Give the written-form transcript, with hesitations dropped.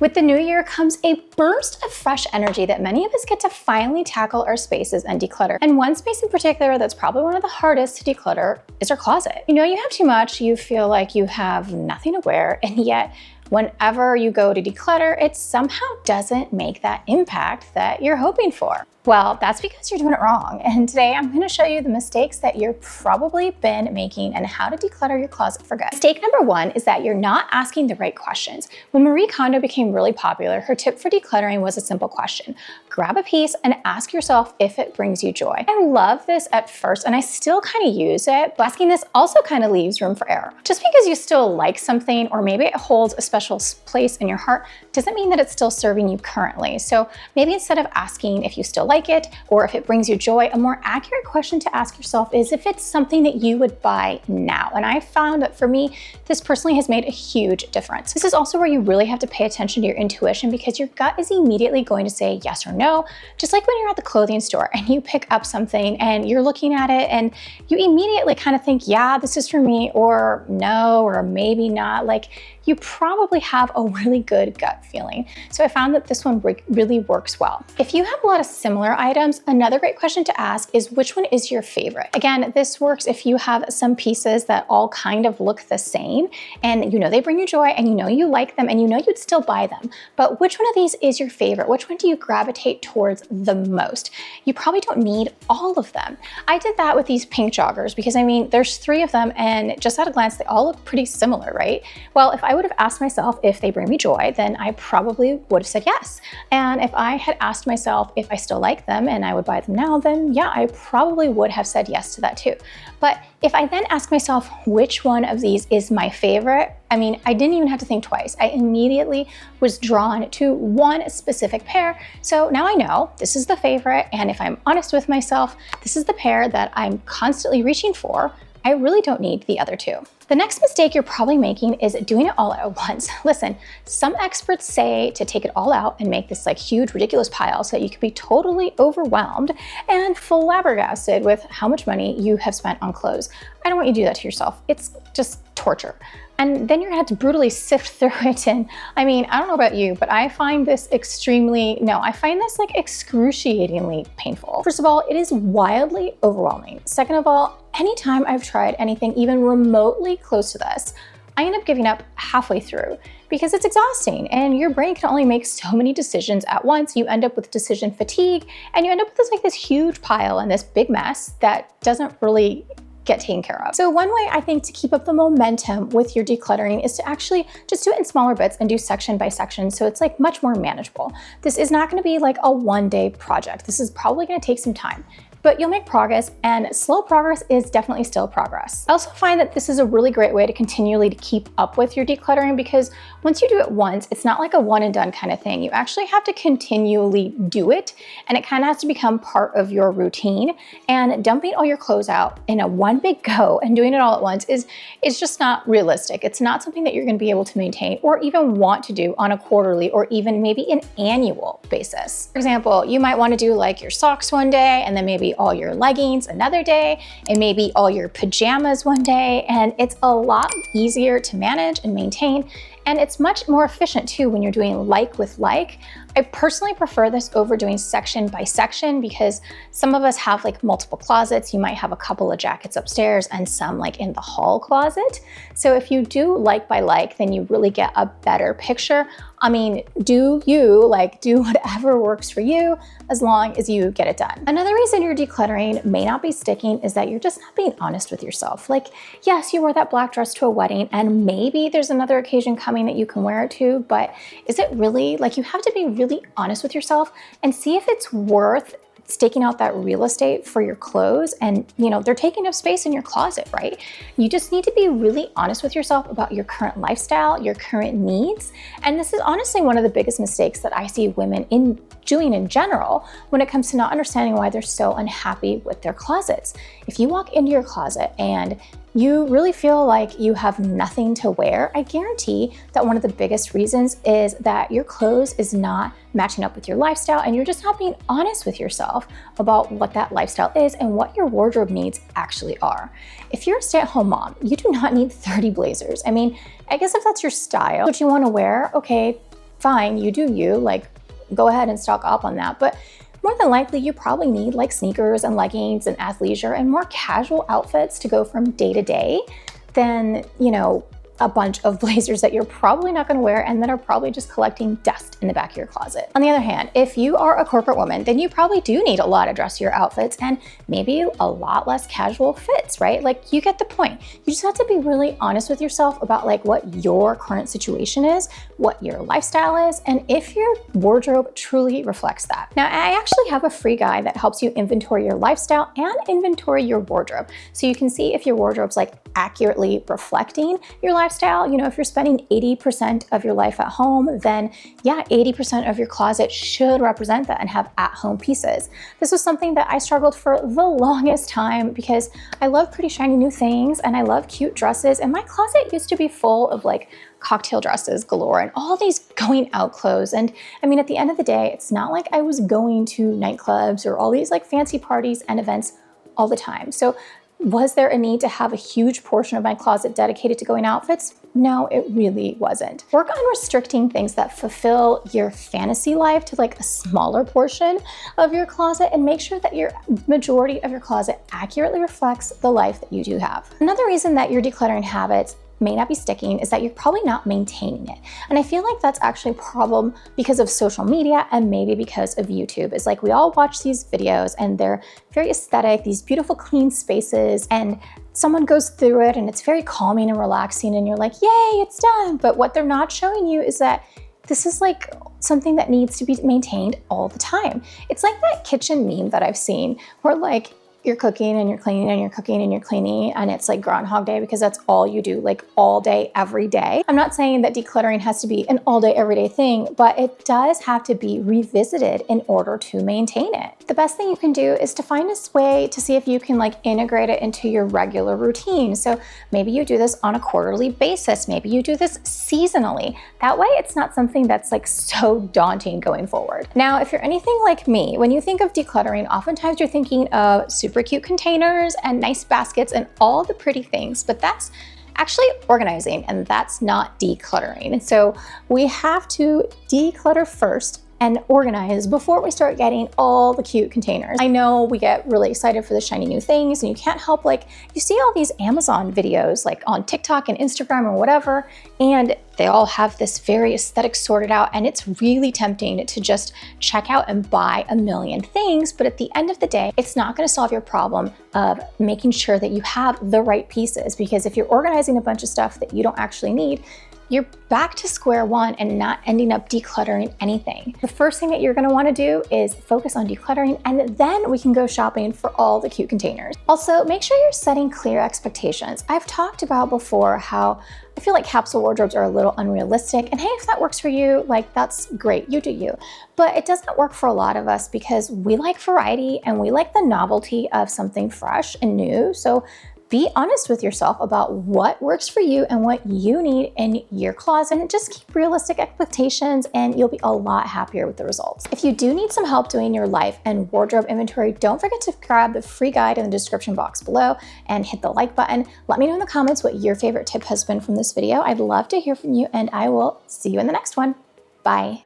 With the new year comes a burst of fresh energy that many of us get to finally tackle our spaces and declutter. And one space in particular that's probably one of the hardest to declutter is our closet. You know, you have too much, you feel like you have nothing to wear, and yet whenever you go to declutter, it somehow doesn't make that impact that you're hoping for. Well, that's because you're doing it wrong. And today I'm going to show you the mistakes that you've probably been making and how to declutter your closet for good. Mistake number one is that you're not asking the right questions. When Marie Kondo became really popular, her tip for decluttering was a simple question. Grab a piece and ask yourself if it brings you joy. I love this at first and I still kind of use it, but asking this also kind of leaves room for error. Just because you still like something or maybe it holds a special place in your heart doesn't mean that it's still serving you currently. So maybe instead of asking if you still like it or if it brings you joy, a more accurate question to ask yourself is if it's something that you would buy now. And I found that for me, this personally has made a huge difference. This is also where you really have to pay attention to your intuition because your gut is immediately going to say yes or no. Just like when you're at the clothing store and you pick up something and you're looking at it and you immediately kind of think, yeah, this is for me, or no, or maybe not. Like, you probably have a really good gut feeling. So I found that this one really works well. If you have a lot of similar items, another great question to ask is which one is your favorite? Again, this works if you have some pieces that all kind of look the same and you know they bring you joy and you know you like them and you know you'd still buy them. But which one of these is your favorite? Which one do you gravitate towards the most? You probably don't need all of them. I did that with these pink joggers because I mean, there's 3 of them and just at a glance, they all look pretty similar, right? Well, if I would have asked myself if they bring me joy, then I probably would have said yes. And if I had asked myself if I still like them and I would buy them now, then yeah, I probably would have said yes to that too. But if I then ask myself which one of these is my favorite, I mean, I didn't even have to think twice. I immediately was drawn to one specific pair. So now I know this is the favorite. And if I'm honest with myself, this is the pair that I'm constantly reaching for. I really don't need the other 2. The next mistake you're probably making is doing it all at once. Listen, some experts say to take it all out and make this like huge, ridiculous pile so that you could be totally overwhelmed and flabbergasted with how much money you have spent on clothes. I don't want you to do that to yourself. It's just torture. And then you're gonna have to brutally sift through it. And I mean, I don't know about you, but I find this like excruciatingly painful. First of all, it is wildly overwhelming. Second of all, anytime I've tried anything even remotely close to this, I end up giving up halfway through because it's exhausting and your brain can only make so many decisions at once. You end up with decision fatigue and you end up with this huge pile and this big mess that doesn't really get taken care of. So one way I think to keep up the momentum with your decluttering is to actually just do it in smaller bits and do section by section so it's like much more manageable. This is not going to be like a one-day project. This is probably going to take some time. But you'll make progress, and slow progress is definitely still progress. I also find that this is a really great way to continually keep up with your decluttering because once you do it once, it's not like a one and done kind of thing. You actually have to continually do it, and it kind of has to become part of your routine. And dumping all your clothes out in a one big go and doing it all at once is just not realistic. It's not something that you're going to be able to maintain or even want to do on a quarterly or even maybe an annual basis. For example, you might want to do like your socks one day and then maybe all your leggings another day and maybe all your pajamas one day. And it's a lot easier to manage and maintain. And it's much more efficient too when you're doing like with like. I personally prefer this over doing section by section because some of us have like multiple closets. You might have a couple of jackets upstairs and some like in the hall closet. So if you do like by like, then you really get a better picture. I mean, do whatever works for you as long as you get it done. Another reason your decluttering may not be sticking is that you're just not being honest with yourself. Like, yes, you wore that black dress to a wedding and maybe there's another occasion coming that you can wear it to, but is it really, like, you have to be really honest with yourself and see if it's worth staking out that real estate for your clothes. And you know, they're taking up space in your closet, right? You just need to be really honest with yourself about your current lifestyle, your current needs. And this is honestly one of the biggest mistakes that I see women doing in general when it comes to not understanding why they're so unhappy with their closets. If you walk into your closet and you really feel like you have nothing to wear, I guarantee that one of the biggest reasons is that your clothes is not matching up with your lifestyle and you're just not being honest with yourself about what that lifestyle is and what your wardrobe needs actually are. If you're a stay-at-home mom, you do not need 30 blazers. I mean, I guess if that's your style, what you want to wear, okay, fine, you do you, like go ahead and stock up on that. But more than likely, you probably need like sneakers and leggings and athleisure and more casual outfits to go from day to day than, you know, a bunch of blazers that you're probably not going to wear and that are probably just collecting dust in the back of your closet. On the other hand, if you are a corporate woman, then you probably do need a lot of dressier outfits and maybe a lot less casual fits, right? Like, you get the point. You just have to be really honest with yourself about like what your current situation is, what your lifestyle is, and if your wardrobe truly reflects that. Now, I actually have a free guide that helps you inventory your lifestyle and inventory your wardrobe. So you can see if your wardrobe's like accurately reflecting your lifestyle. You know, if you're spending 80% of your life at home, then yeah, 80% of your closet should represent that and have at-home pieces. This was something that I struggled for the longest time because I love pretty shiny new things and I love cute dresses, and my closet used to be full of like cocktail dresses galore and all these going out clothes. And I mean, at the end of the day, it's not like I was going to nightclubs or all these like fancy parties and events all the time. So was there a need to have a huge portion of my closet dedicated to going outfits? No, it really wasn't. Work on restricting things that fulfill your fantasy life to like a smaller portion of your closet, and make sure that your majority of your closet accurately reflects the life that you do have. Another reason that your decluttering habits may not be sticking is that you're probably not maintaining it. And I feel like that's actually a problem because of social media and maybe because of YouTube. It's like we all watch these videos and they're very aesthetic, these beautiful clean spaces, and someone goes through it and it's very calming and relaxing and you're like, yay, it's done. But what they're not showing you is that this is like something that needs to be maintained all the time. It's like that kitchen meme that I've seen where like you're cooking and you're cleaning and you're cooking and you're cleaning, and it's like Groundhog Day because that's all you do, like all day, every day. I'm not saying that decluttering has to be an all day, everyday thing, but it does have to be revisited in order to maintain it. The best thing you can do is to find a way to see if you can like integrate it into your regular routine. So maybe you do this on a quarterly basis. Maybe you do this seasonally. That way it's not something that's like so daunting going forward. Now, if you're anything like me, when you think of decluttering, oftentimes you're thinking of super cute containers and nice baskets and all the pretty things, but that's actually organizing and that's not decluttering. And so we have to declutter first and organize before we start getting all the cute containers. I know we get really excited for the shiny new things, and you can't help, like, you see all these Amazon videos like on TikTok and Instagram or whatever, and they all have this very aesthetic sorted out, and it's really tempting to just check out and buy a million things. But at the end of the day, it's not going to solve your problem of making sure that you have the right pieces, because if you're organizing a bunch of stuff that you don't actually need, you're back to square one and not ending up decluttering anything. The first thing that you're gonna wanna do is focus on decluttering, and then we can go shopping for all the cute containers. Also, make sure you're setting clear expectations. I've talked about before how I feel like capsule wardrobes are a little unrealistic, and hey, if that works for you, like, that's great, you do you. But it doesn't work for a lot of us because we like variety and we like the novelty of something fresh and new. So be honest with yourself about what works for you and what you need in your closet, and just keep realistic expectations and you'll be a lot happier with the results. If you do need some help doing your life and wardrobe inventory, don't forget to grab the free guide in the description box below and hit the like button. Let me know in the comments what your favorite tip has been from this video. I'd love to hear from you, and I will see you in the next one. Bye.